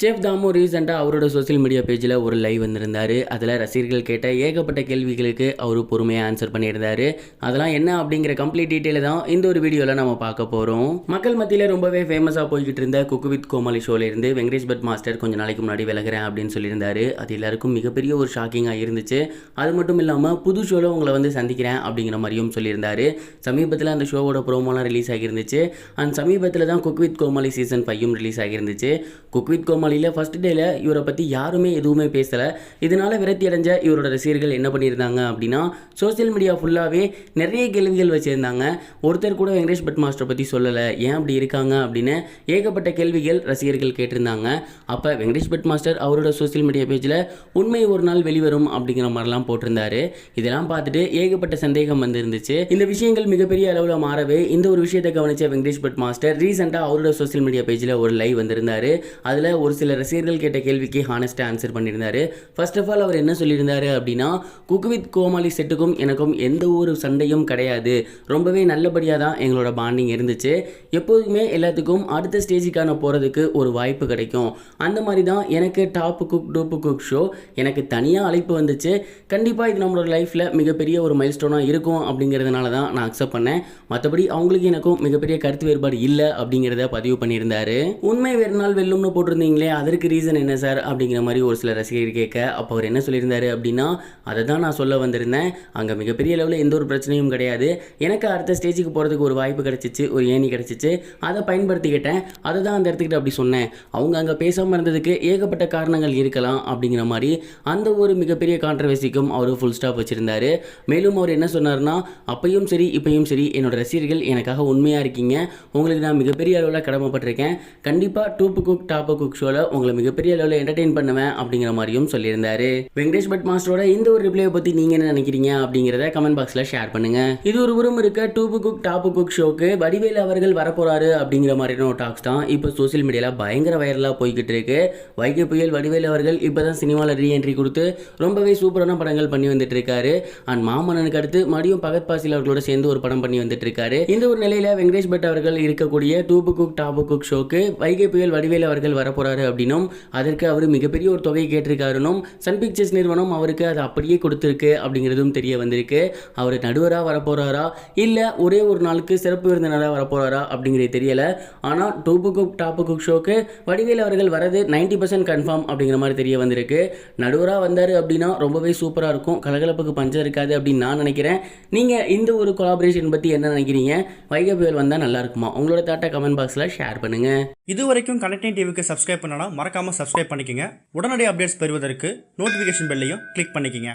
Chef Damu ரீசெண்டாக அவரோட social media பேஜில் ஒரு லைவ் வந்திருந்தார். அதில் ரசிகர்கள் கேட்ட ஏகப்பட்ட கேள்விகளுக்கு அவர் பொறுமையாக ஆன்சர் பண்ணியிருந்தார். அதெல்லாம் என்ன அப்படிங்கிற கம்ப்ளீட் டீட்டெயிலை தான் இந்த ஒரு வீடியோவில் நம்ம பார்க்க போகிறோம். மக்கள் மத்தியில் ரொம்பவே ஃபேமஸாக போய்கிட்டு இருந்த குக்கு வித் கோமாளி ஷோலேருந்து வெங்கடேஷ் பட் மாஸ்டர் கொஞ்சம் நாளைக்கு முன்னாடி விலகிறேன் அப்படின்னு சொல்லியிருந்தார். அது எல்லாருக்கும் மிகப்பெரிய ஒரு ஷாக்கிங்காக இருந்துச்சு. அது மட்டும் இல்லாமல் புது ஷோவில் உங்களை வந்து சந்திக்கிறேன் அப்படிங்கிற மாதிரியும் சொல்லியிருந்தார். சமீபத்தில் அந்த ஷோவோட ப்ரோமோலாம் ரிலீஸ் ஆகியிருந்துச்சு. அண்ட் சமீபத்தில் தான் cook with Comali season 5 release ஆகியிருந்துச்சு. குக்கு வித் கோமாளி ஃபர்ஸ்ட் டேல இவரை பற்றி யாருமே எதுவுமே பேசலை. இதனால விரக்தி அடைஞ்ச இவரோட ரசிகர்கள் என்ன பண்ணியிருந்தாங்க அப்படின்னா சோசியல் மீடியா ஃபுல்லாகவே நிறைய கேள்விகள் வச்சுருந்தாங்க. ஒருத்தர் கூட வெங்கடேஷ் பட் மாஸ்டரை பற்றி சொல்லலை, ஏன் அப்படி இருக்காங்க அப்படின்னு ஏகப்பட்ட கேள்விகள் ரசிகர்கள் கேட்டிருந்தாங்க. அப்போ வெங்கடேஷ் பட் மாஸ்டர் அவரோட சோசியல் மீடியா பேஜில் உண்மை ஒரு நாள் வெளிவரும் அப்படிங்கிற மாதிரிலாம் போட்டிருந்தாரு. இதெல்லாம் பார்த்துட்டு ஏகப்பட்ட சந்தேகம் வந்துருந்துச்சு. இந்த விஷயங்கள் மிகப்பெரிய அளவில் மாறவே இந்த ஒரு விஷயத்தை கவனிச்ச வெங்கடேஷ் பட் மாஸ்டர் ரீசெண்டாக அவரோட சோசியல் மீடியா பேஜில் ஒரு லைவ் வந்திருந்தாரு. அதில் ஒரு சில ரசிகர்கள் கேட்ட கேள்விக்கு ஹானஸ்ட்டாக ஆன்சர் பண்ணியிருந்தாரு. ஃபர்ஸ்ட் ஆஃப் ஆல் அவர் என்ன சொல்லியிருந்தாரு அப்படின்னா, குக்கு வித் கோமாளி செட்டுக்கும் எனக்கும் எந்த ஒரு சண்டையும் கிடையாது, ரொம்பவே நல்லபடியாக தான் எங்களோட பாண்டிங் இருந்துச்சு. எப்போதுமே எல்லாத்துக்கும் அடுத்த ஸ்டேஜுக்கான போகிறதுக்கு ஒரு வாய்ப்பு கிடைக்கும். அந்த மாதிரி தான் எனக்கு டாப் குக் டூப்பு குக் ஷோ எனக்கு தனியாக அழைப்பு வந்துச்சு. கண்டிப்பாக இது நம்மளோட லைஃப்பில் மிகப்பெரிய ஒரு மைல்ஸ்டோனாக இருக்கும் அப்படிங்கிறதுனால தான் நான் அக்செப்ட் பண்ணேன். மற்றபடி அவங்களுக்கு எனக்கும் மிகப்பெரிய கருத்து வேறுபாடு இல்லை அப்படிங்கிறத பதிவு பண்ணியிருந்தாரு. உண்மை வேறு நாள் வெல்லும்னு போட்டிருந்தீங்களே, அதற்கு ரீசன் என்ன சார் அப்படிங்கிற மாதிரி ஒரு சில ரசிகர்கள் கேட்க, அப்போ அவர் என்ன சொல்லியிருந்தாரு அப்படின்னா, அதை தான் நான் சொல்ல வந்திருந்தேன். அங்கே மிகப்பெரிய லெவலில் எந்த ஒரு பிரச்சனையும் கிடையாது. எனக்கு அடுத்த ஸ்டேஜுக்கு போகிறதுக்கு ஒரு வாய்ப்பு கிடைச்சிச்சு, ஒரு ஏணி கிடைச்சிச்சு, அதை பயன்படுத்திக்கிட்டேன். அதை தான் அந்த இடத்துக்கிட்ட அப்படி சொன்னேன். அவங்க அங்கே பேசாமல் இருந்ததுக்கு ஏகப்பட்ட காரணங்கள் இருக்கலாம் அப்படிங்கிற மாதிரி அந்த ஒரு மிகப்பெரிய கான்ட்ரவர்சிக்கும் அவர் ஃபுல் ஸ்டாப் வச்சுருந்தாரு. மேலும் அவர் என்ன சொன்னார்னா, அப்பையும் சரி இப்பையும் சரி என்னோட ரசிகர்கள் எனக்காக உண்மையாக இருக்கீங்க, உங்களுக்கு நான் மிகப்பெரிய அளவில் கடமைப்பட்டிருக்கேன். கண்டிப்பாக டூப்பு குக் டாப்பு குக் ஷோவில் உங்களை மிகப்பெரிய அளவில் என்டர்டெயின் பண்ணுவேன் அப்படிங்கிற மாதிரியும் சொல்லியிருந்தாரு. வெங்கடேஷ் பட் மாஸ்டரோட இந்த ஒரு ரிப்ளையை பற்றி நீங்கள் என்ன நினைக்கிறீங்க அப்படிங்கிறத கமெண்ட் பாக்ஸில் ஷேர் பண்ணுங்க. இது ஒரு புறம் இருக்க டூப்பு குக் டாப்பு குக் ஷோக்கு வடிவேலு அவர்கள் வரப்போறாரு அப்படிங்கிற மாதிரியான ஒரு டாக்ஸ் தான் இப்போ சோசியல் மீடியாவில் பயங்கர வைரலாக போய்கிட்டு இருக்கு. வைகை புயல் வடிவேலு அவர்கள் இப்போ தான் சினிமாவில் ரீஎன்ட்ரி கொடுத்து ரொம்பவே சூப்பரான படங்கள் பண்ணி வந்துட்டு இருக்காரு. அண்ட் மாமன்னனுக்கு அடுத்து மறுபடியும் பகத் பாசில் அவர்களோட சேர்ந்து ஒரு படம் பண்ணி வந்துட்டு இருக்காரு. இந்த ஒரு நிலையில் வெங்கடேஷ் பட் அவர்கள் இருக்கக்கூடிய டூப்பு குக் டாப்பு குக் ஷோக்கு வைகை புயல் வடிவேலு அவர்கள் வரப்போறாரு அப்படின்னும் அதற்கு அவர் மிகப்பெரிய ஒரு தொகை கேட்டிருக்காருனும் சன் பிக்சர்ஸ் நிறுவனம் அவருக்கு அதை அப்படியே கொடுத்துருக்கு அப்படிங்கிறதும் தெரிய வந்திருக்கு. அவர் நடுவராக வரப்போறாரா இல்லை ஒரே ஒரு நாளுக்கு சிறப்பு விருந்தினராக வரப்போறாரா அப்படிங்கிறது தெரியல. ஆனால் டூப்பு குக் டாப்பு குக் ஷோக்கு வடிவேலு அவர்கள் வரது 90% கன்ஃபார்ம் அப்படிங்கிற மாதிரி தெரிய வந்திருக்கு. நடுவராக வந்தார் அப்படின்னா ரொம்பவே சூப்பராக இருக்கும், கலகலப்புக்கு பஞ்சம் இருக்காது அப்படின்னு நான் நினைக்கிறேன். நீங்கள் இந்த ஒரு கொலாபரேஷன் பற்றி என்ன நினைக்கிறீங்க? வைகை புயல் வந்தால் நல்லா இருக்குமா? உங்களோட தாட்டை கமெண்ட் பாக்ஸில் ஷேர் பண்ணுங்க. இது வரைக்கும் கனெக்டிங் டிவிக்கு சப்ஸ்கிரைப் பண்ணனா மறக்காம சப்ஸ்கிரைப் பண்ணிக்கங்க. உடனடி அப்டேட்ஸ் பெறுவதற்கு நோட்டிஃபிகேஷன் பெல்லையும் கிளிக் பண்ணிக்கங்க.